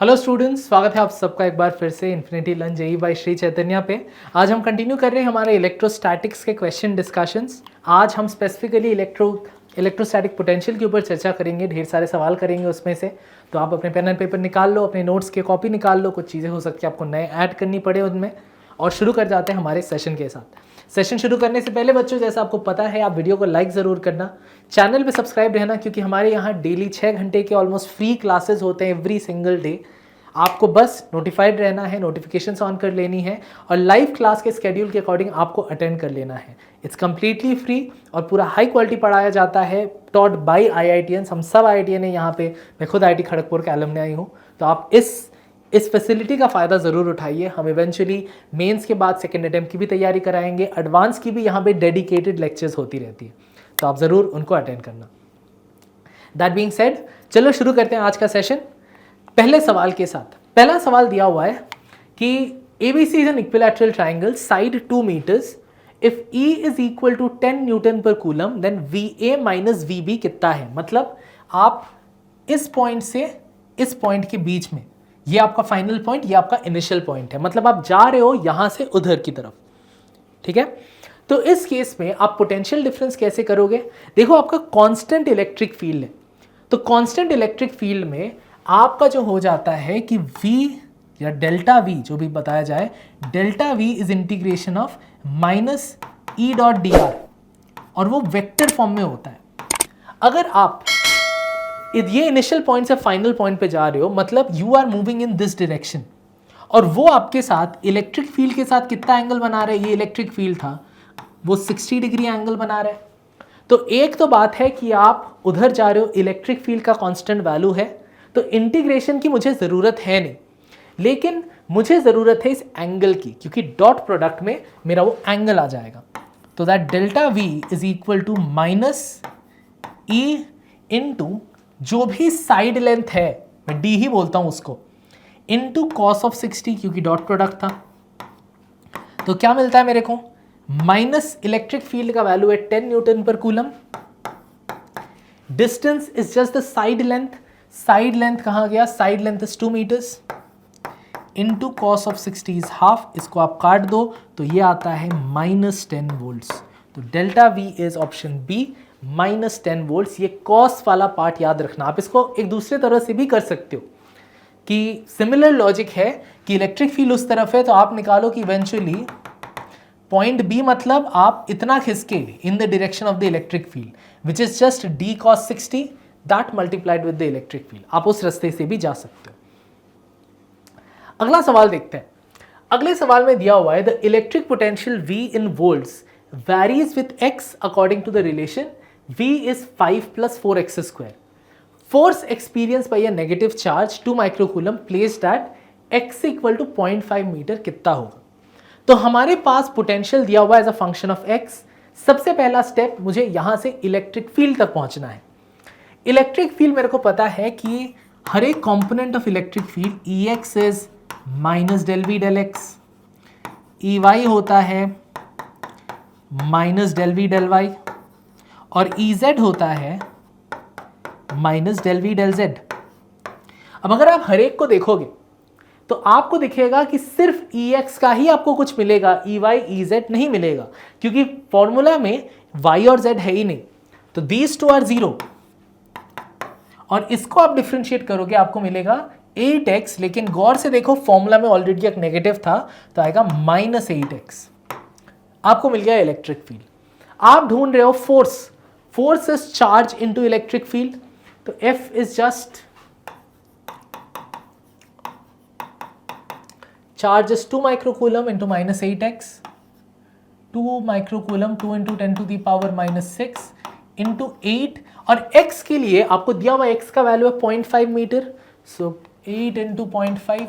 Hello students, स्वागत है आप सबका एक बार फिर से infinity learn JEE by Shri Chaitanya पे। आज हम कंटिन्यू कर रहे हैं हमारे इलेक्ट्रोस्टैटिक्स के क्वेश्चन डिस्कशंस। आज हम स्पेसिफिकली इलेक्ट्रोस्टैटिक पोटेंशियल के ऊपर चर्चा करेंगे, ढेर सारे सवाल करेंगे उसमें से। तो आप अपने पेन एंड पेपर निकाल लो, अपने नोट्स की कॉपी निकाल लो, कुछ चीज़ें हो सकती है आपको नए ऐड करनी पड़े उनमें। और शुरू कर जाते हैं हमारे सेशन के साथ। सेशन शुरू करने से पहले बच्चों, जैसा आपको पता है, आप वीडियो को लाइक ज़रूर करना, चैनल पे सब्सक्राइब रहना, क्योंकि हमारे यहाँ डेली 6 घंटे के ऑलमोस्ट फ्री क्लासेस होते हैं एवरी सिंगल डे। आपको बस नोटिफाइड रहना है, नोटिफिकेशंस ऑन कर लेनी है और लाइव क्लास के स्केड्यूल के अकॉर्डिंग आपको अटेंड कर लेना है। इट्स कम्प्लीटली फ्री और पूरा हाई क्वालिटी पढ़ाया जाता है, टॉट बाय IITians। हम सब IITian है यहाँ पे, मैं खुद IIT खड़गपुर का अलुमनी हूँ। तो आप इस फैसिलिटी का फ़ायदा ज़रूर उठाइए। हम इवेंचुअली मेंस के बाद सेकेंड अटेम्प्ट की भी तैयारी कराएंगे, एडवांस की भी यहाँ पे डेडिकेटेड लेक्चर्स होती रहती है, तो आप ज़रूर उनको अटेंड करना। दैट बीइंग सेड, चलो शुरू करते हैं आज का सेशन पहले सवाल के साथ। पहला सवाल दिया हुआ है कि ABC is an equilateral triangle, side 2 metres. If E is equal to 10 newton per coulomb, then VA minus VB कितना है। मतलब आप इस पॉइंट से इस पॉइंट के बीच में, ये आपका फाइनल पॉइंट, ये आपका इनिशियल पॉइंट है। मतलब आप जा रहे हो यहां से उधर की तरफ, ठीक है। तो इस केस में आप पोटेंशियल डिफरेंस कैसे करोगे। देखो, आपका कांस्टेंट इलेक्ट्रिक फील्ड है, तो कांस्टेंट इलेक्ट्रिक फील्ड में आपका जो हो जाता है कि V या डेल्टा V, जो भी बताया जाए, delta V is integration of minus E dot dr, और वो वेक्टर फॉर्म में होता है। अगर आप ये इनिशियल पॉइंट से फाइनल पॉइंट पे जा रहे हो, मतलब you are moving in this direction, और वो आपके साथ इलेक्ट्रिक फील्ड के साथ कितना एंगल बना रहा है। ये इलेक्ट्रिक फील्ड था, वो 60 डिग्री एंगल बना रहा है। तो एक तो बात है कि आप उधर जा रहे हो, इलेक्ट्रिक फील्ड का कांस्टेंट वैल्यू है, तो इंटीग्रेशन की मुझे ज़रूरत है नहीं, लेकिन मुझे ज़रूरत है इस एंगल की, क्योंकि डॉट प्रोडक्ट में मेरा वो एंगल आ जाएगा। तो that delta V is equal to minus E into जो भी साइड लेंथ है, मैं D ही बोलता हूँ उसको, इंटू कॉस ऑफ 60, क्योंकि डॉट प्रोडक्ट था। तो क्या मिलता है मेरे को, माइनस इलेक्ट्रिक फील्ड का वैल्यू है 10 newton per coulomb, distance is just the side length. Side length कहाँ गया, side length is 2 metres, into cos of 60 is half. इसको आप काट दो तो ये आता है माइनस 10 वोल्ट्स। तो delta V is option B, minus 10 volts. ये कॉस वाला पार्ट याद रखना। आप इसको एक दूसरे तरह से भी कर सकते हो कि सिमिलर लॉजिक है कि इलेक्ट्रिक फील्ड उस तरफ है, तो आप निकालो कि इवेंचुअली पॉइंट B, मतलब आप इतना खिसके in the direction of the electric field, which is just D cos 60 that multiplied with the electric field. आप उस रास्ते से भी जा सकते हो। अगला सवाल देखते हैं। अगले सवाल में दिया हुआ है the electric potential V in volts varies with x according to the relation V is 5 plus 4x square. Force experienced by a negative charge 2 microcoulomb placed at x equal to 0.5 metre कितना होगा। तो हमारे पास potential दिया हुआ as a function of x। सबसे पहला step, मुझे यहां से इलेक्ट्रिक फील्ड तक पहुंचना है। इलेक्ट्रिक फील्ड मेरे को पता है कि हर एक component of electric field Ex is minus del V del x, Ey होता है minus del V del y, और Ez होता है minus del V del z। अब अगर आप हर एक को देखोगे तो आपको दिखेगा कि सिर्फ Ex का ही आपको कुछ मिलेगा, Ey Ez नहीं मिलेगा, क्योंकि फॉर्मूला में y और z है ही नहीं। तो दीज टू आर 0, और इसको आप डिफरेंशिएट करोगे आपको मिलेगा 8x, लेकिन गौर से देखो फॉर्मूला में ऑलरेडी एक नेगेटिव था, तो आएगा माइनस 8x। आपको मिल गया इलेक्ट्रिक फील्ड। आप ढूंढ रहे हो force. Force is charge into electric field, तो F is just charge is 2 microcoulomb into minus 8x, 2 microcoulomb 2 into 10 to the power minus 6 into 8, और x के लिए आपको दिया हुआ x का वैल्यू है 0.5 मीटर, सो 8 इंटू 0.5,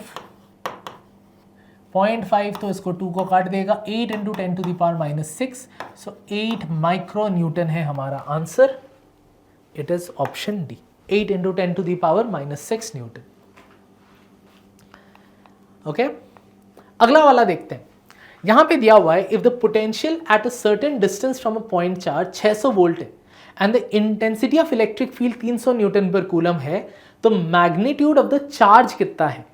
तो इसको 2 को काट देगा, 8 into 10 to the power minus 6, so 8 micro newton है हमारा answer. It is option D, 8 into 10 to the power minus 6 newton. Okay, अगला वाला देखते हैं। यहां पे दिया हुआ है if the potential at a certain distance from a point charge 600 volt है and the intensity of electric field 300 newton per coulomb है, तो मैग्नीट्यूड ऑफ द चार्ज कितना है?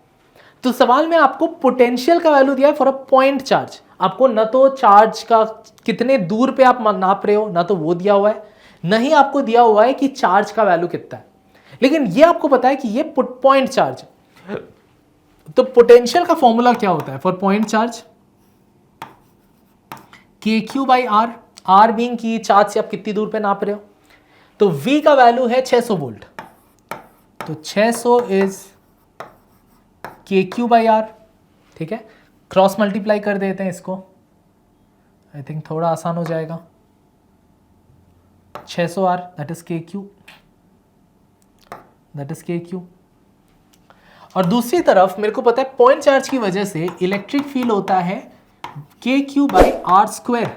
तो सवाल में आपको पोटेंशियल का वैल्यू दिया है फॉर अ पॉइंट चार्ज। आपको न तो चार्ज का कितने दूर पे आप नाप रहे हो, ना तो वो दिया हुआ है, नहीं आपको दिया हुआ है कि चार्ज का वैल्यू कितना है। लेकिन ये आपको पता है कि ये पॉइंट चार्ज। तो पोटेंशियल का फॉर्मूला क्या होता है for point charge? K q by r, r being की चार्ज से आप कितनी दूर पे नाप रहे हो। तो V का वैल्यू है 600 वोल्ट, तो 600 इज के क्यू बाई आर। ठीक है, क्रॉस मल्टीप्लाई कर देते हैं इसको, आई थिंक थोड़ा आसान हो जाएगा। 600 आर दैट इज के क्यू, दैट इज के क्यू। और दूसरी तरफ मेरे को पता है पॉइंट चार्ज की वजह से इलेक्ट्रिक फील्ड होता है के क्यू बाई आर स्क्वायर,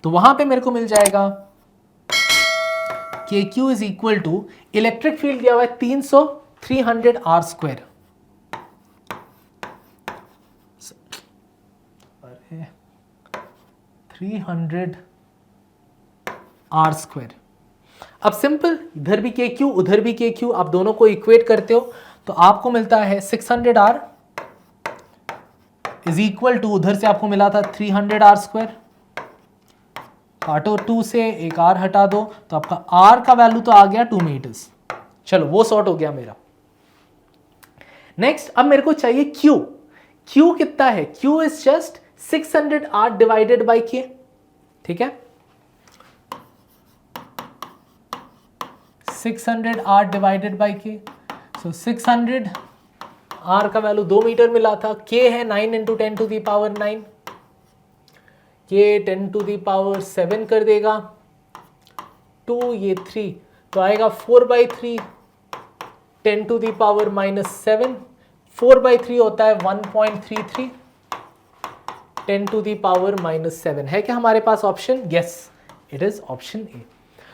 तो वहां पे मेरे को मिल जाएगा k q is equal to, electric field दिया हुआ है 300 आर स्क्वायर, 300 आर स्क्वायर। अब सिंपल, इधर भी के क्यू उधर भी के क्यू, आप दोनों को इक्वेट करते हो तो आपको मिलता है 600 आर इज इक्वल टू, उधर से आपको मिला था 300 आर स्क्वायर, काटो 2 से, एक आर हटा दो, तो आपका आर का वैल्यू तो आ गया 2 मीटर्स। चलो वो सॉर्ट हो गया मेरा। नेक्स्ट अब मेरे को चाहिए क्यू। क्यू कितना है? Q is just 600 r divided by k. ठीक है, 600 r divided by k, so 600 r का वैल्यू 2 मीटर मिला था, के है 9 इंटू 10 टू दी पावर 9, के 10 टू दी पावर 7 कर देगा, 2 ये 3, तो आएगा 4/3 10 टू दी पावर -7, 4/3 होता है 1.33 10 टू दी पावर -7। है क्या हमारे पास option? Yes, it is option A.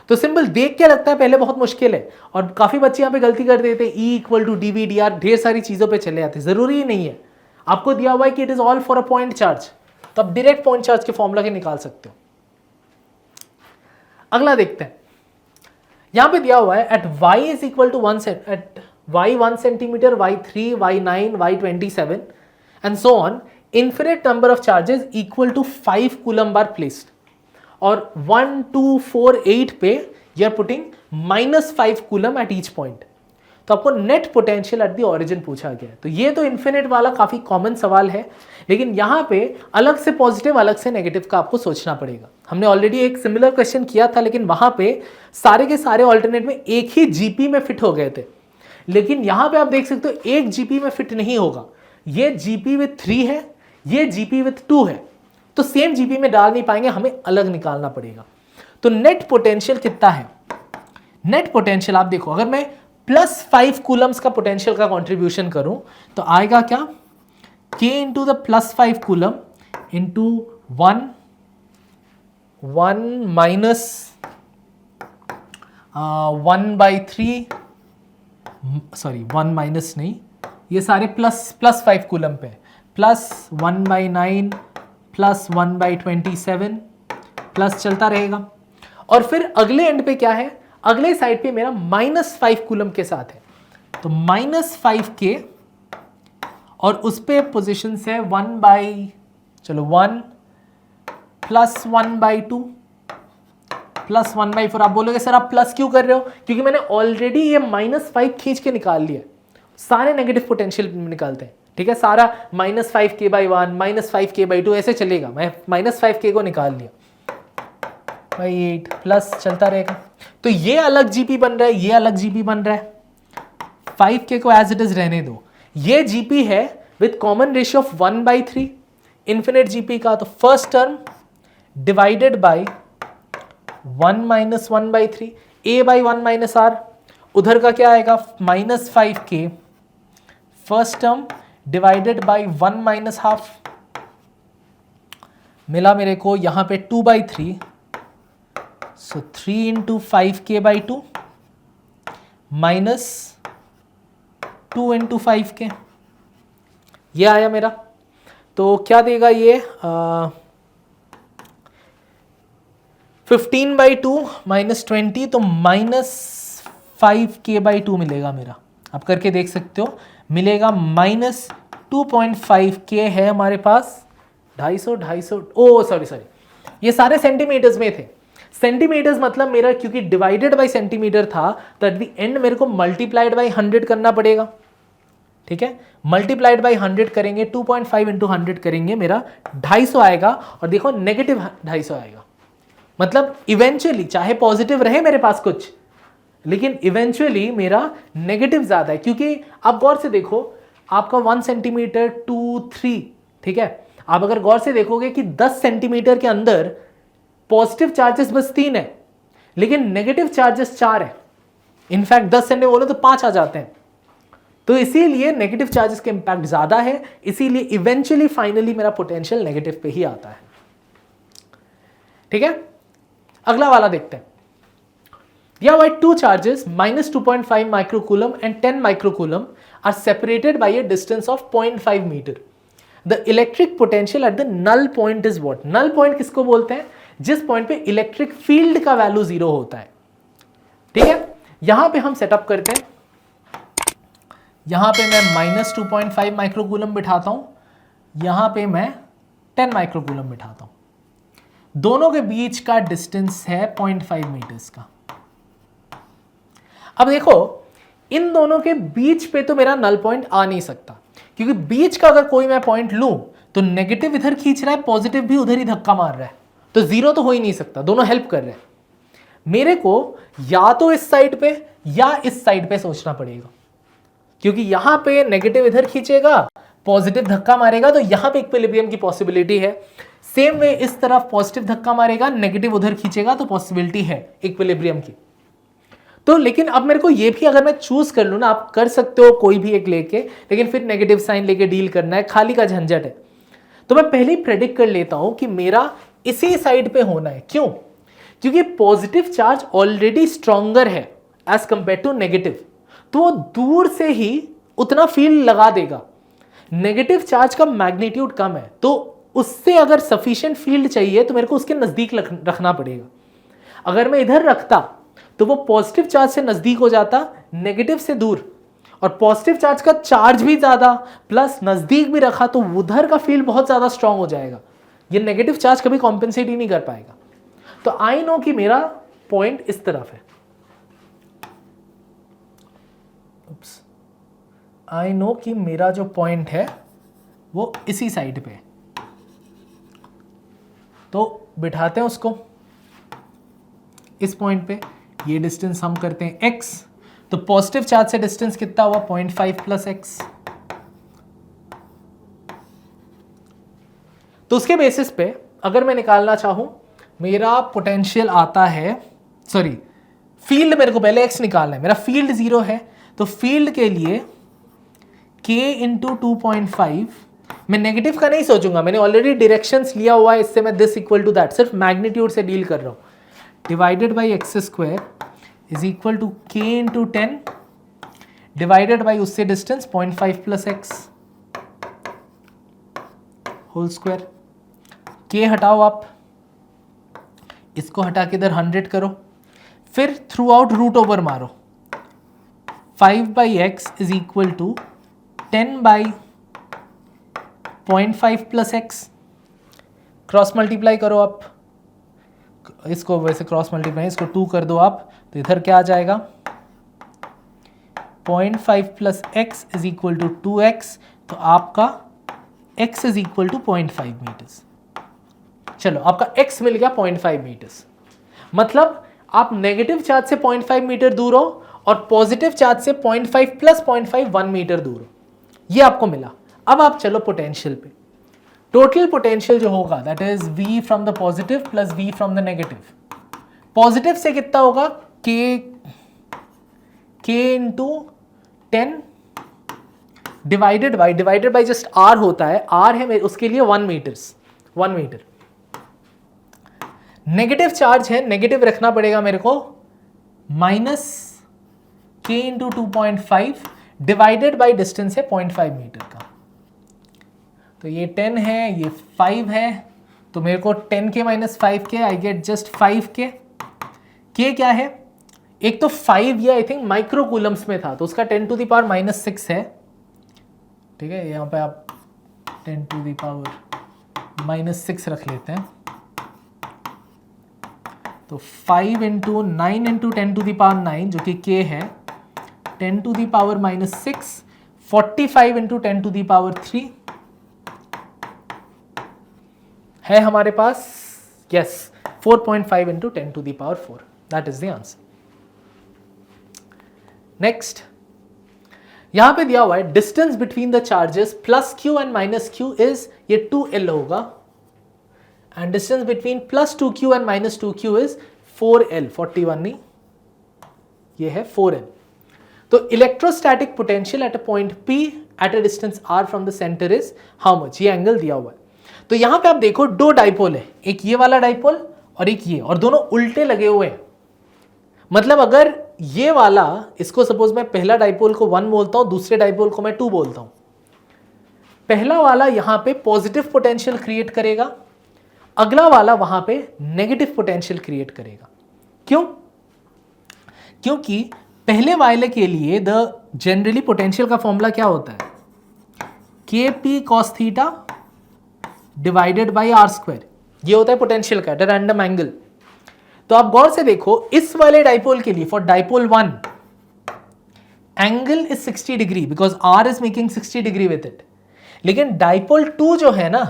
तो सिंपल देख के लगता है पहले बहुत मुश्किल है, और काफी बच्चे यहाँ पे गलती कर देते हैं, E इक्वल टू dV/dr, ढेर सारी चीजों पे चले जाते हैं। जरूरी नहीं है, आपको दिया हुआ है कि it is all for a point charge, तो आप डायरेक्ट पॉइंट चार्ज के फॉर्मूला के निकाल सकते हो। अगला देखते हैं, यहां पे दिया हुआ है at y is equal to 1 centimetre, y3, y9, y27 and so on, infinite number of charges equal to 5 coulomb are placed, और 1 2 4 8 पे you are putting -5 coulomb at each point, तो आपको net potential at the origin पूछा गया है। तो ये तो इन्फिनिट वाला काफी कॉमन सवाल है, लेकिन यहां पे अलग से पॉजिटिव अलग से नेगेटिव का आपको सोचना पड़ेगा। हमने ऑलरेडी एक सिमिलर क्वेश्चन किया था, लेकिन वहां पे सारे के सारे ऑल्टरनेट में एक ही जीपी में फिट हो गए थे, लेकिन यहां पे आप देख सकते हो एक जीपी में फिट नहीं होगा। ये जीपी विथ 3 है, ये जीपी विथ 2 है, तो सेम जीपी में डाल नहीं पाएंगे, हमें अलग निकालना पड़ेगा। तो नेट पोटेंशियल कितना है? नेट पोटेंशियल आप देखो, अगर मैं +5 कूलम्स का पोटेंशियल का कंट्रीब्यूशन करूं तो आएगा क्या? k into the +5 coulomb into 1 minus 1/3, sorry 1 minus नहीं, ये सारे +5 कूलम पे, +1/9 +1/27 प्लस चलता रहेगा। और फिर अगले एंड पे क्या है? अगले साइड पे मेरा -5 कूलम के साथ है, तो -5k, और उस पे पोजिशन है 1 + 1/2 + 1/4। आप बोलोगे सर आप प्लस क्यों कर रहे हो? क्योंकि मैंने ऑलरेडी ये -5 खींच के निकाल लिया। सारे नेगेटिव पोटेंशियल निकालते हैं, ठीक है, सारा -5k/1 -5k/2 ऐसे चलेगा। मैं -5k को निकाल लिया, 8 प्लस चलता रहेगा। तो ये अलग जीपी बन रहा है, ये अलग जीपी बन रहा है, 5k को एज इट इज रहने दो। ये जीपी है with common ratio of 1/3 infinite GP का, तो first term divided by 1 - 1/3, a/1 - r, उधर का क्या आएगा? -5k first term divided by 1 - ½ मिला मेरे को यहां पे 2/3, सो 3 × 5k/2 माइनस 2 × 5k, ये आया मेरा। तो क्या देगा ये? 15/2 माइनस 20 तो -5k/2 मिलेगा मेरा। आप करके देख सकते हो, मिलेगा -2.5k है हमारे पास। 250 ओ सॉरी ये सारे सेंटीमीटर्स में थे। सेंटीमीटर्स मतलब मेरा क्योंकि डिवाइडेड बाय सेंटीमीटर था तो एट द एंड मेरे को मल्टीप्लाइड बाय 100 करना पड़ेगा। ठीक है, मल्टीप्लाइड बाय 100 करेंगे, 2.5 इंटू 100 करेंगे, मेरा 250 आएगा। और देखो नेगेटिव 250 आएगा, मतलब इवेंचुअली चाहे पॉजिटिव रहे मेरे पास कुछ, लेकिन इवेंचुअली मेरा नेगेटिव ज्यादा है। क्योंकि आप गौर से देखो, आपका 1 सेंटीमीटर 2 3, ठीक है, आप अगर गौर से देखोगे कि 10 सेंटीमीटर के अंदर पॉजिटिव चार्जेस बस 3 है, लेकिन नेगेटिव चार्जेस 4 है। इनफैक्ट 10 सेंटीमीटर बोलो तो 5 आ जाते हैं। तो इसीलिए नेगेटिव चार्जेस के इंपैक्ट ज्यादा है, इसीलिए इवेंचुअली फाइनली मेरा पोटेंशियल नेगेटिव पे ही आता है। ठीक है, अगला वाला देखते हैं। Yeah, why two charges -2.5 microcoulomb and 10 microcoulomb are separated by a distance of 0.5 meter. The electric potential at the null point is what? Null point किसको बोलते हैं? जिस पॉइंट पे इलेक्ट्रिक फील्ड का वैल्यू 0 होता है। ठीक है, यहां पे हम सेटअप करते हैं। यहां पे मैं -2.5 माइक्रोकूलम बिठाता हूं, यहां पे मैं 10 माइक्रोकूलम बिठाता हूं। दोनों के बीच का डिस्टेंस है 0.5 मीटर्स का। अब देखो, इन दोनों के बीच पे तो मेरा नल पॉइंट आ नहीं सकता, क्योंकि बीच का अगर कोई मैं पॉइंट लूं तो नेगेटिव इधर खींच रहा है, पॉजिटिव भी उधर ही धक्का मार रहा है, तो जीरो तो हो ही नहीं सकता, दोनों हेल्प कर रहे हैं। मेरे को या तो इस साइड पे या इस साइड पे सोचना पड़ेगा, क्योंकि यहां पे नेगेटिव इधर खींचेगा, पॉजिटिव धक्का मारेगा, तो यहां पे इक्विलिब्रियम की पॉसिबिलिटी है। सेम वे इस तरफ पॉजिटिव धक्का मारेगा, नेगेटिव उधर खींचेगा, तो पॉसिबिलिटी है इक्विलिब्रियम की। तो लेकिन अब मेरे को ये भी अगर मैं चूज कर लूं ना, आप कर सकते हो कोई भी एक लेके, लेकिन फिर नेगेटिव साइन लेके डील करना है, खाली का झंझट है। तो मैं पहले ही प्रेडिक्ट कर लेता हूं कि मेरा इसी साइड पे होना है। क्यों? क्योंकि पॉजिटिव चार्ज ऑलरेडी स्ट्रॉन्गर है एज कंपेयर टू नेगेटिव, तो वो दूर से ही उतना फील्ड लगा देगा। नेगेटिव चार्ज का मैग्नीट्यूड कम है, तो उससे अगर सफिशिएंट फील्ड चाहिए तो मेरे को उसके नजदीक रखना पड़ेगा। अगर मैं इधर रखता तो वो पॉजिटिव चार्ज से नजदीक हो जाता, नेगेटिव से दूर, और पॉजिटिव चार्ज का चार्ज भी ज्यादा प्लस नजदीक भी रखा तो उधर का फील्ड बहुत ज्यादा स्ट्रांग हो जाएगा। ये नेगेटिव चार्ज कभी कॉम्पेंसेट ही नहीं कर पाएगा। तो आई नो कि मेरा पॉइंट इस तरफ है, आई नो कि मेरा जो पॉइंट है वो इसी साइड पे, तो बिठाते हैं उसको इस पॉइंट पे। ये डिस्टेंस हम करते हैं x, तो पॉजिटिव चार्ज से डिस्टेंस कितना हुआ 0.5 प्लस x। तो उसके बेसिस पे अगर मैं निकालना चाहूं, मेरा पोटेंशियल आता है, सॉरी फील्ड मेरे को पहले x निकालना है, मेरा फील्ड 0 है, तो फील्ड के लिए k इंटू 2.5, मैं नेगेटिव का नहीं सोचूंगा, मैंने ऑलरेडी डायरेक्शंस लिया हुआ है, इससे मैं दिस इक्वल टू दैट, सिर्फ मैग्नीट्यूड से डील कर रहा हूं। Divided by x square is equal to k into 10 divided by उससे distance 0.5 plus x whole square. k हटाओ आप, इसको हटा के इधर 100 करो, फिर थ्रू आउट रूट ओवर मारो। 5 by x is equal to 10 by 0.5 plus x. Cross multiply करो आप, इसको वैसे क्रॉस मल्टीप्लाई, इसको 2 कर दो आप, तो इधर क्या आ जाएगा 0.5 plus x is equal to 2x, तो आपका x is equal to 0.5 metres. चलो आपका x मिल गया 0.5 मीटर्स। मतलब आप नेगेटिव चार्ज से 0.5 मीटर दूर हो और पॉजिटिव चार्ज से 0.5 प्लस 0.5 1 मीटर दूर हो, ये आपको मिला। अब आप चलो पोटेंशियल पे। टोटल पोटेंशियल जो होगा that is v from the positive plus v from the negative. Positive से कितना होगा k into 10 divided by just r होता है, r है उसके लिए 1 मीटर। नेगेटिव चार्ज है, नेगेटिव रखना पड़ेगा मेरे को, minus k into 2.5 divided by distance है 0.5 मीटर का। तो ये 10 है, ये 5 है, तो मेरे को 10k minus 5k I get just 5k। k क्या है, एक तो 5 ये आई थिंक माइक्रो कूलम्स में था तो उसका 10 टू द पावर माइनस 6 है, ठीक है, यहाँ पे आप 10 टू द पावर माइनस 6 रख लेते हैं। तो 5 into 9 into 10 to the power 9 जो कि k है, 10 to the power minus 6, 45 into 10 to the power 3 है हमारे पास, yes 4.5 into 10 to the power 4, that is the answer. Next, यहां पे दिया हुआ है distance between the charges plus q and minus q is, ये 2l होगा, and distance between plus 2q and minus 2q is 4l, 41 नहीं, ये है 4l। तो electrostatic potential at a point P at a distance r from the centre is how much, ये angle दिया हुआ है। तो यहां पे आप देखो दो डाइपोल है, एक ये वाला डाइपोल और एक ये, और दोनों उल्टे लगे हुए हैं। मतलब अगर ये वाला, इसको सपोज मैं पहला डाइपोल को 1 बोलता हूं, दूसरे डाइपोल को मैं 2 बोलता हूं, पहला वाला यहां पे पॉजिटिव पोटेंशियल क्रिएट करेगा, अगला वाला वहां पे नेगेटिव पोटेंशियल क्रिएट करेगा। क्यों? क्योंकि पहले वाले के लिए द जनरली पोटेंशियल का फॉर्मूला क्या होता है, kp cos theta divided by r square, ये होता है पोटेंशियल का एट अ रैंडम एंगल। तो आप गौर से देखो इस वाले डाइपोल के लिए, for dipole 1 angle is 60 degree because r is making 60 degree with it, लेकिन डाइपोल 2 जो है ना,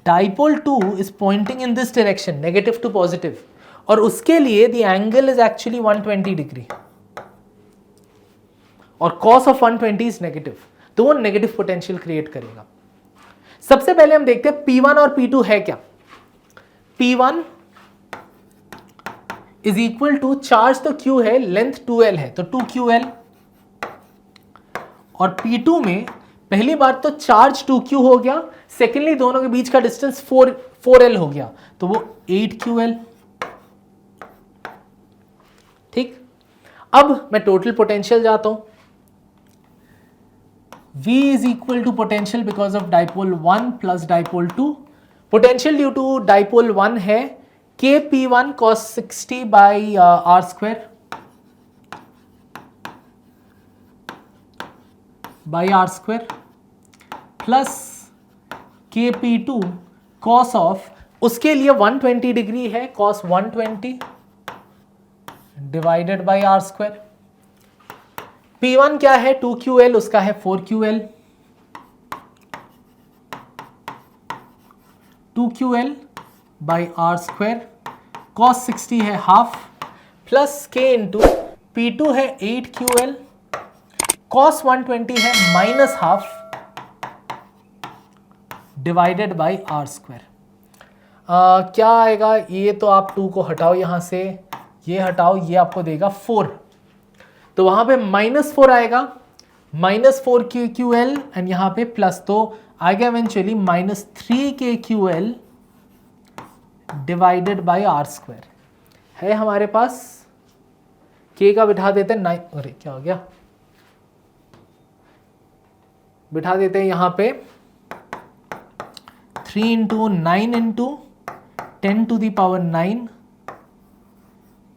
dipole 2 is pointing in this direction negative to positive, और उसके लिए the angle is actually 120 degree और cos ऑफ 120 इज नेगेटिव, तो वो नेगेटिव पोटेंशियल क्रिएट करेगा। सबसे पहले हम देखते हैं P1 और P2 है क्या। P1 is equal to, charge तो Q है, लेंथ 2L है तो 2QL, और P2 में पहली बार तो चार्ज 2Q हो गया, सेकेंडली दोनों के बीच का डिस्टेंस 4L हो गया तो वो 8QL। ठीक, अब मैं टोटल पोटेंशियल जाता हूं, V is equal to potential because of dipole 1 plus dipole 2. Potential due to dipole 1 है kp1 cos 60 by r square plus kp2 cos of, उसके लिए 120 डिग्री है, cos 120 divided by r square. P1 क्या है 2QL, उसका है 4QL, 2QL by r square, cos 60 है half, plus K into P2 है 8QL, cos 120 है minus half divided by r square. क्या आएगा, ये तो आप 2 को हटाओ यहां से, ये हटाओ, ये आपको देगा 4, तो वहां पे -4 आएगा, -4 QL एंड यहां पे प्लस, तो आएगा eventually -3KQL divided by r square है हमारे पास। K का बिठा देते हैं 9, अरे क्या हो गया, बिठा देते हैं यहां पे 3 into 9 into 10 to the power 9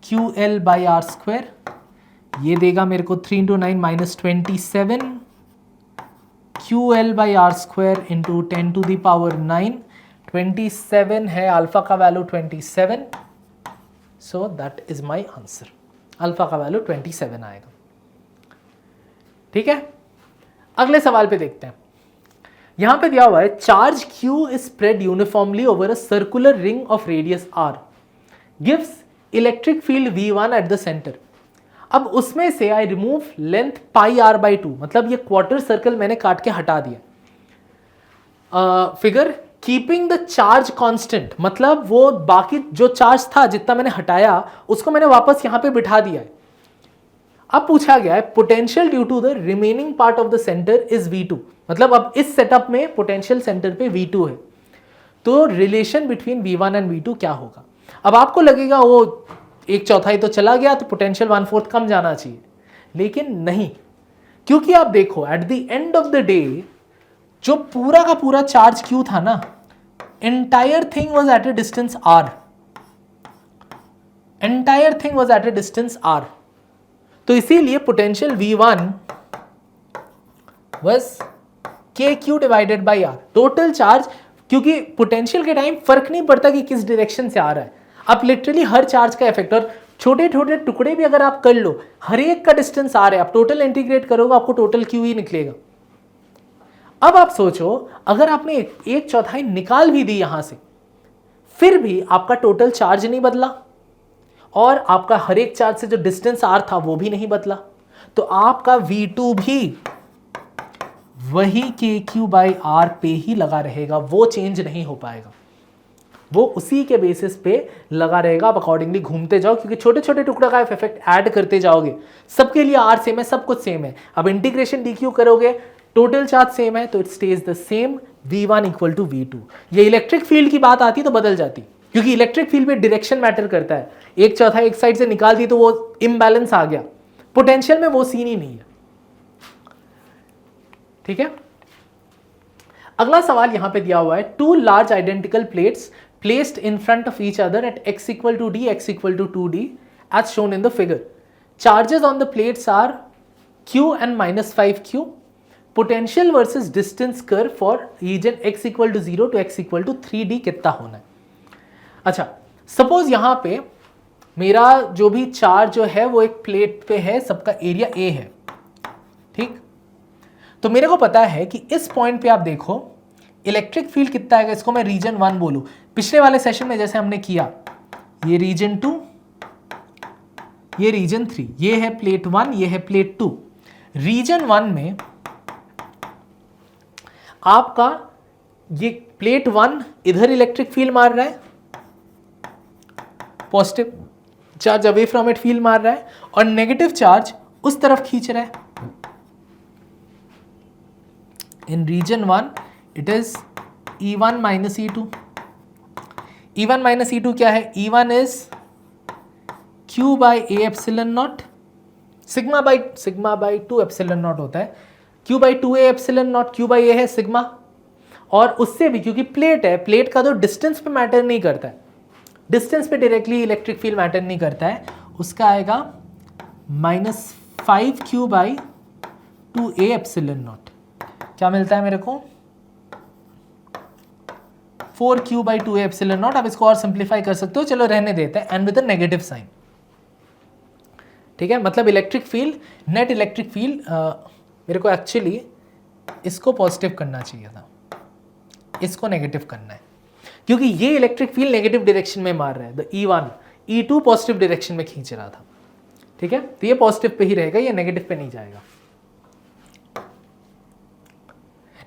QL by r square, ये देगा मेरे को 3 into 9 -27 QL by r square into 10 to the power 9, 27 है अल्फा का value 27, so that is my answer, alpha का वैल्यू 27 आएगा। ठीक है, अगले सवाल पे देखते हैं। यहां पे दिया हुआ है charge Q is spread uniformly over a circular ring of radius R, gives electric field V1 at the centre. अब उसमें से I remove length pi r by 2, मतलब ये क्वार्टर सर्कल मैंने काट के हटा दिया। Figure keeping the charge constant, मतलब वो बाकी जो चार्ज था जितना मैंने हटाया उसको मैंने वापस यहां पे बिठा दिया है। अब पूछा गया है potential due to the remaining part of the centre is V2, मतलब अब इस सेटअप में पोटेंशियल सेंटर पे V2 है, तो relation between V1 and V2 क्या होगा। अब आपको लगेगा वो 1/4 तो चला गया तो पोटेंशियल 1/4 कम जाना चाहिए, लेकिन नहीं, क्योंकि आप देखो at the end of the day जो पूरा का पूरा चार्ज Q था ना, entire thing was at a distance r, entire thing was at a distance r, तो इसीलिए potential V1 was KQ divided by R, total charge, क्योंकि potential के टाइम फर्क नहीं पड़ता कि किस डायरेक्शन से आ रहा है, आप लिटरली हर चार्ज का इफेक्ट, और छोटे छोटे टुकड़े भी अगर आप कर लो, हर एक का डिस्टेंस आ रहा है, आप टोटल इंटीग्रेट करोगे आपको टोटल Q ही निकलेगा। अब आप सोचो अगर आपने एक चौथाई निकाल भी दी यहां से, फिर भी आपका टोटल चार्ज नहीं बदला और आपका हर एक चार्ज से जो डिस्टेंस r था वो भी नहीं बदला, तो आपका V2 भी वही KQ बाई R पे ही लगा रहेगा, वो चेंज नहीं हो पाएगा, वो उसी के बेसिस पे लगा रहेगा। आप अकॉर्डिंगली घूमते जाओ, क्योंकि छोटे छोटे टुकड़ों का इफेक्ट ऐड करते जाओगे, सबके लिए R सेम है, सब कुछ सेम है। अब इंटीग्रेशन DQ करोगे, टोटल चार्ज सेम है, तो it stays the same, V1 equal to V2। ये इलेक्ट्रिक फील्ड की बात आती तो बदल जाती, क्योंकि इलेक्ट्रिक फील्ड में डायरेक्शन मैटर करता है, एक चौथाई एक साइड से निकाल दी तो वो इम्बैलेंस आ गया, पोटेंशियल में वो सीन ही नहीं है। ठीक है, अगला सवाल यहां पे दिया हुआ है, two large identical plates placed in front of each other at x equal to d, x equal to 2d as shown in the figure, charges on the plates are q and -5q, potential versus distance curve for region x equal to 0 to x equal to 3d कितना होना है। अच्छा, suppose यहां पे मेरा जो भी charge जो है वो एक प्लेट पे है, सबका एरिया a है, ठीक, तो मेरे को पता है कि इस पॉइंट पे आप देखो इलेक्ट्रिक फील्ड कितना आएगा, इसको मैं रीजन 1 बोलूं, पिछले वाले सेशन में जैसे हमने किया, ये रीजन 2, ये रीजन 3, ये है प्लेट 1, ये है प्लेट 2। रीजन 1 में आपका ये प्लेट 1 इधर इलेक्ट्रिक फील्ड मार रहा है, positive charge away from it field मार रहा है, और नेगेटिव चार्ज उस तरफ खींच रहा है। In region 1 it is E1 minus E2, E1 minus E2 क्या है, E1 is Q by A epsilon naught, sigma by 2 epsilon naught होता है, Q by 2A epsilon naught, Q by A है सिग्मा, और उससे भी क्योंकि प्लेट है, प्लेट का तो डिस्टेंस पे मैटर नहीं करता है, डिस्टेंस पे डायरेक्टली इलेक्ट्रिक फील्ड मैटर नहीं करता है, उसका आएगा -5Q by 2A epsilon naught, क्या मिलता है मेरे को 4Q by 2A epsilon naught। अब इसको और सिंप्लीफाई कर सकते हो, चलो रहने देते हैं, and with a negative sign, ठीक है, मतलब electric field, net electric field, मेरे को एक्चुअली इसको पॉजिटिव करना चाहिए था, इसको नेगेटिव करना है, क्योंकि ये इलेक्ट्रिक फील्ड नेगेटिव डायरेक्शन में मार रहा है, the E1, E2 positive direction में खींच रहा था, ठीक है, तो ये पॉजिटिव पे ही रहेगा, ये नेगेटिव पे नहीं जाएगा।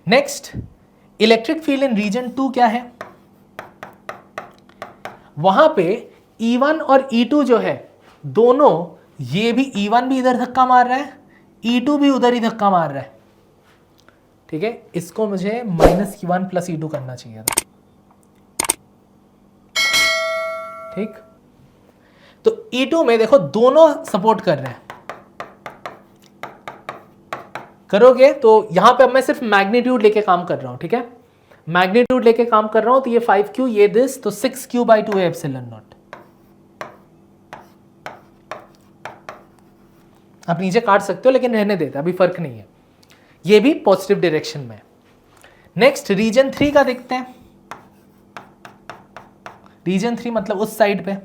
Next, electric field in region 2 क्या है, वहां पे E1 और E2 जो है दोनों, ये भी E1 भी इधर धक्का मार रहा है, E2 भी उधर ही धक्का मार रहा है, ठीक है, इसको मुझे -E1 प्लस E2 करना चाहिए था, ठीक, तो E2 में देखो दोनों सपोर्ट कर रहे हैं, करोगे तो यहां पे अब मैं सिर्फ मैग्नीट्यूड लेके काम कर रहा हूं, ठीक है, मैग्नीट्यूड लेके काम कर रहा हूं, तो ये 5Q, ये दिस, तो 6Q by 2A epsilon naught। आप नीचे काट सकते हो लेकिन रहने देते, अभी फर्क नहीं है, ये भी पॉजिटिव डायरेक्शन में। नेक्स्ट रीजन 3 का देखते हैं, रीजन 3 मतलब उस साइड पे,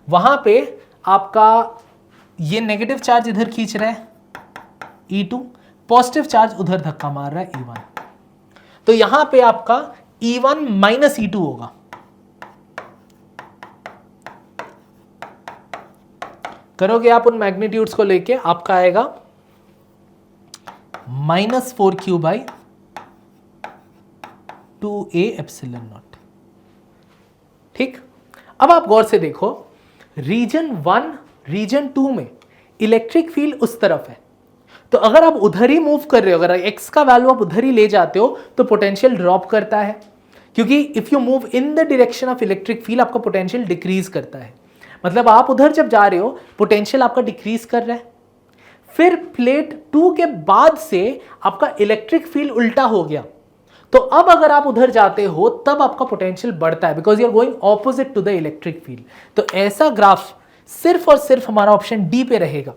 वहां पे आपका ये नेगेटिव चार्ज इधर खींच रहा है E2, पॉजिटिव चार्ज उधर धक्का मार रहा है E1, तो यहां पे आपका E1 माइनस E2 होगा, करोगे आप उन मैग्नीट्यूड्स को लेके, आपका आएगा -4Q by 2A epsilon naught, ठीक। अब आप गौर से देखो, रीजन 1 रीजन 2 में इलेक्ट्रिक फील्ड उस तरफ है, तो अगर आप उधर ही मूव कर रहे हो, अगर x का वैल्यू आप उधर ही ले जाते हो तो पोटेंशियल ड्रॉप करता है, क्योंकि if you move in the direction of electric field आपका पोटेंशियल डिक्रीज करता है, मतलब आप उधर जब जा रहे हो पोटेंशियल आपका डिक्रीज कर रहा है। फिर प्लेट 2 के बाद से आपका इलेक्ट्रिक फील्ड उल्टा हो गया, तो अब अगर आप उधर जाते हो तब आपका पोटेंशियल बढ़ता है, because you are going opposite to the electric field. तो ऐसा ग्राफ सिर्फ और सिर्फ हमारा ऑप्शन डी पे रहेगा।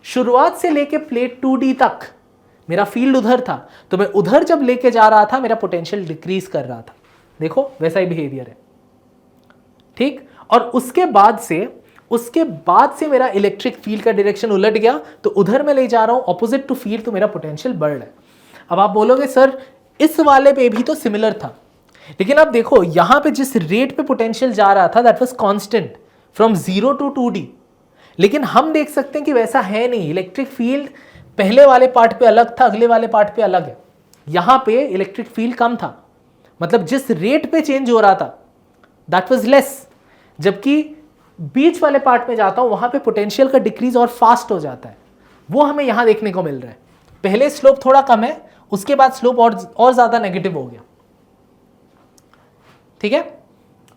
शुरुआत से लेके प्लेट 2D तक मेरा फील्ड उधर था, तो मैं उधर जब लेके जा रहा था मेरा पोटेंशियल डिक्रीज कर रहा था। देखो वैसा ही बिहेवियर है, ठीक। और उसके बाद से मेरा इलेक्ट्रिक फील्ड का डायरेक्शन उलट गया, तो उधर मैं ले जा रहा हूं ऑपोजिट टू फील्ड, तो मेरा पोटेंशियल बढ़ रहा है। अब आप बोलोगे सर इस वाले पे भी तो सिमिलर था, लेकिन अब देखो यहां पे जिस रेट पे पोटेंशियल जा रहा था that was constant from 0 to 2D, लेकिन हम देख सकते हैं कि वैसा है नहीं। इलेक्ट्रिक फील्ड पहले वाले पार्ट पे अलग था, अगले वाले पार्ट पे अलग है। यहां पे इलेक्ट्रिक फील्ड कम था, मतलब जिस रेट पे चेंज हो रहा था दैट वाज लेस, जबकि बीच वाले पार्ट में जाता हूं वहां पे पोटेंशियल का डिक्रीज और फास्ट हो जाता है। वो हमें यहां देखने को मिल रहा है। पहले स्लोप थोड़ा कम है, उसके बाद स्लोप और ज्यादा नेगेटिव हो गया, ठीक है।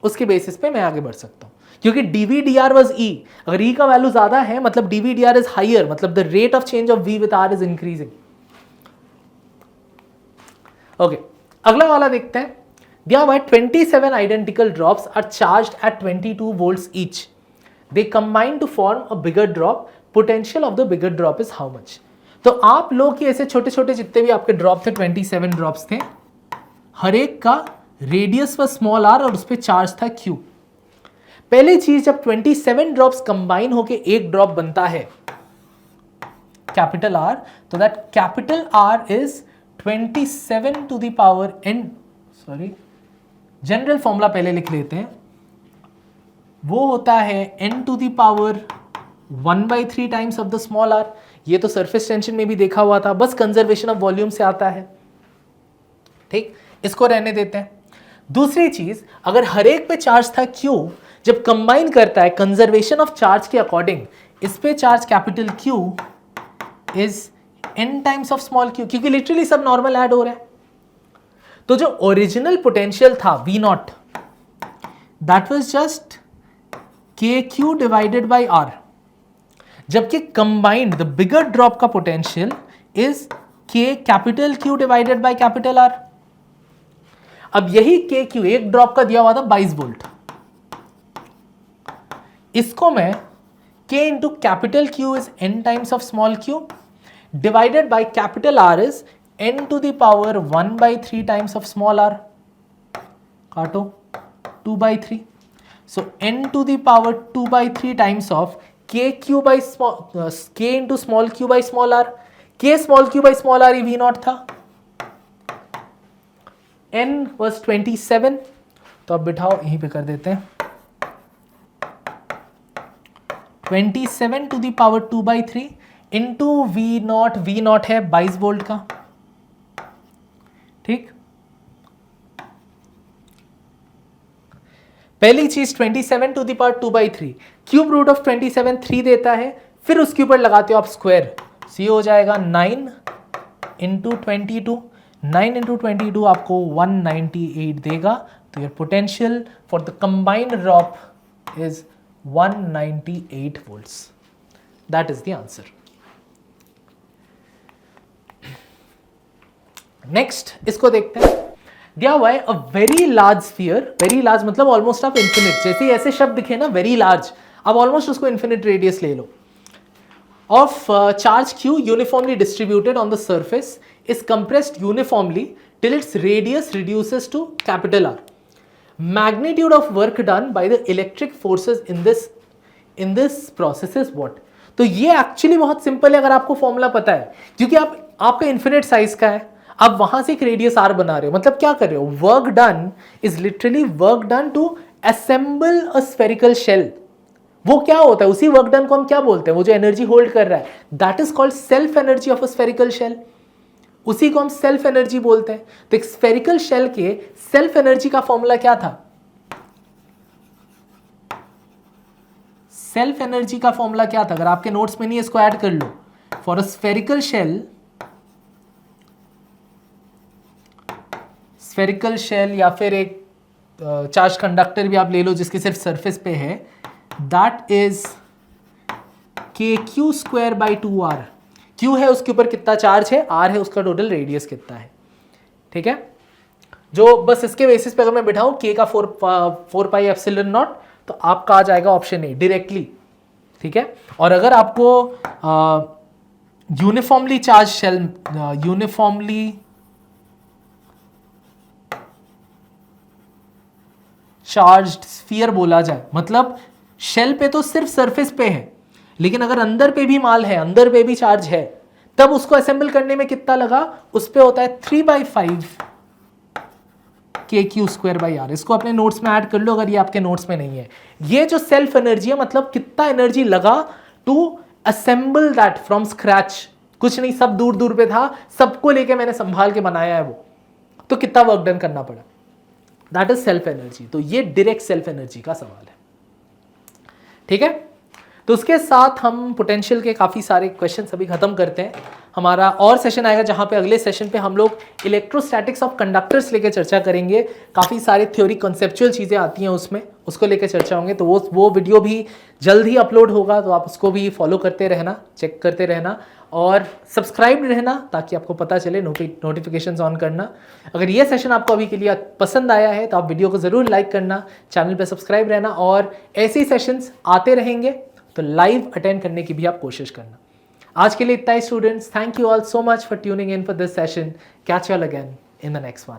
उसके बेसिस पे मैं आगे बढ़ सकता हूं, क्योंकि dV/dr वाज E। अगर E का वैल्यू ज्यादा है मतलब dV/dr इज हायर, मतलब the rate of change of V with R is increasing. Okay, अगला वाला देखते हैं। दिया हुआ है 27 identical drops are charged at 22 volts each. They combine to form a bigger drop. Potential of the bigger drop is how much? तो आप लोग के ऐसे छोटे छोटे जितने भी आपके ड्रॉप थे 27 ड्रॉप्स थे, हर एक का रेडियस was स्मॉल r और उस पर चार्ज था q। पहली चीज, जब 27 ड्रॉप्स कंबाइन होके एक ड्रॉप बनता है कैपिटल R, तो that capital R is 27 to the power n, sorry general formula पहले लिख लेते हैं, वो होता है n to the power 1/3 times of the small r। ये तो सरफेस टेंशन में भी देखा हुआ था, बस कंजर्वेशन ऑफ वॉल्यूम से आता है, ठीक, इसको रहने देते हैं। दूसरी चीज, अगर हर एक पे चार्ज था q, जब कंबाइन करता है कंजर्वेशन ऑफ चार्ज के अकॉर्डिंग, इस पे charge capital Q is n times of small q, क्योंकि लिटरली सब नॉर्मल ऐड हो रहा है। तो जो ओरिजिनल पोटेंशियल था V0, that was just KQ divided by R, जबकि कंबाइंड द बिगर ड्रॉप का potential is K capital Q divided by capital R। अब यही KQ एक ड्रॉप का दिया हुआ था 22 वोल्ट, इसको मैं K into capital Q is n times of small q divided by capital R is n to the power 1/3 times of small r, काटो 2/3, so n to the power 2/3 times of KQ by K into small q by small r। K small q by small r V0 था, n was 27, तो अब बिठाओ यहीं पे कर देते हैं 27 to the power 2/3 into V0, V0 है 22 volt का, ठीक। पहली चीज 27 to the power 2/3, cube root of 27 3 देता है, फिर उसके ऊपर लगाते हो आप स्क्वायर, सी हो जाएगा 9 इंटू 22, 9 इंटू 22 आपको 198 देगा। तो your potential for the combined drop is 198 volts. That is the answer. Next, इसको देखते हैं। दिया हुआ है a very large sphere, very large मतलब ऑलमोस्ट आप इन्फिनिट, जैसे ऐसे शब्द दिखे ना वेरी लार्ज, अब ऑलमोस्ट उसको इन्फिनिट रेडियस ले लो, of charge Q uniformly distributed on the surface is compressed uniformly till its radius reduces to capital R. Magnitude of work done by the electric forces in this process is what? तो ये actually बहुत simple है अगर आपको formula पता है, क्योंकि आपका इन्फिनिट साइज का है, आप वहां से एक रेडियस R बना रहे हो, मतलब क्या कर रहे हो, work done is literally work done to assemble a spherical shell. वो क्या होता है, उसी वर्क डन को हम क्या बोलते हैं, वो जो एनर्जी होल्ड कर रहा है, that is called self energy of a spherical shell, उसी को हम सेल्फ एनर्जी बोलते हैं। तो एक स्फेरिकल शेल के सेल्फ एनर्जी का फॉर्मूला क्या था, सेल्फ एनर्जी का फॉर्मूला क्या था, अगर आपके नोट्स में नहीं इसको ऐड कर लो, फॉर अ स्फेरिकल शेल या फिर एक चार्ज कंडक्टर भी आप ले लो जिसके सिर्फ सरफेस पे है, that is KQ square by 2R। Q है उसके ऊपर कितना चार्ज है, R है उसका टोटल रेडियस कितना है, ठीक है। जो बस इसके बेसिस पे अगर मैं बिठाऊं k का 4 पाई एप्सिलॉन नॉट, तो आपका आ जाएगा ऑप्शन ए डायरेक्टली, ठीक है। और अगर आपको uniformly charge shell, uniformly charged sphere बोला जाए, मतलब शेल पे तो सिर्फ सरफेस पे है, लेकिन अगर अंदर पे भी माल है, अंदर पे भी चार्ज है, तब उसको असेंबल करने में कितना लगा, उस पे होता है 3/5 KQ²/R। इसको अपने नोट्स में ऐड कर लो अगर ये आपके नोट्स में नहीं है। ये जो सेल्फ एनर्जी है, मतलब कितना एनर्जी लगा to assemble that from scratch, कुछ नहीं, सब दूर दूर पे था, सबको लेके मैंने संभाल के बनाया है वो, तो कितना वर्क डन करना पड़ा, दैट इज सेल्फ एनर्जी। तो ये डायरेक्ट सेल्फ एनर्जी का सवाल है, ठीक है। तो उसके साथ हम पोटेंशियल के काफ़ी सारे क्वेश्चंस अभी खत्म करते हैं। हमारा और सेशन आएगा जहाँ पे अगले सेशन पे हम लोग इलेक्ट्रोस्टैटिक्स ऑफ कंडक्टर्स लेके चर्चा करेंगे। काफ़ी सारे थ्योरी कॉन्सेप्चुअल चीज़ें आती हैं उसमें, उसको लेके चर्चा होंगे। तो वो वीडियो भी जल्द ही अपलोड होगा, तो आप उसको भी फॉलो करते रहना, चेक करते रहना और सब्सक्राइब रहना, ताकि आपको पता चले, नोटिफिकेशंस ऑन करना। अगर ये सेशन आपको अभी के लिए पसंद आया है तो आप वीडियो को ज़रूर लाइक करना, चैनल पे सब्सक्राइब रहना, और ऐसे ही सेशंस आते रहेंगे तो लाइव अटेंड करने की भी आप कोशिश करना। आज के लिए इतना ही students, thank you all so much for tuning in for this session. Catch you all again in the next one.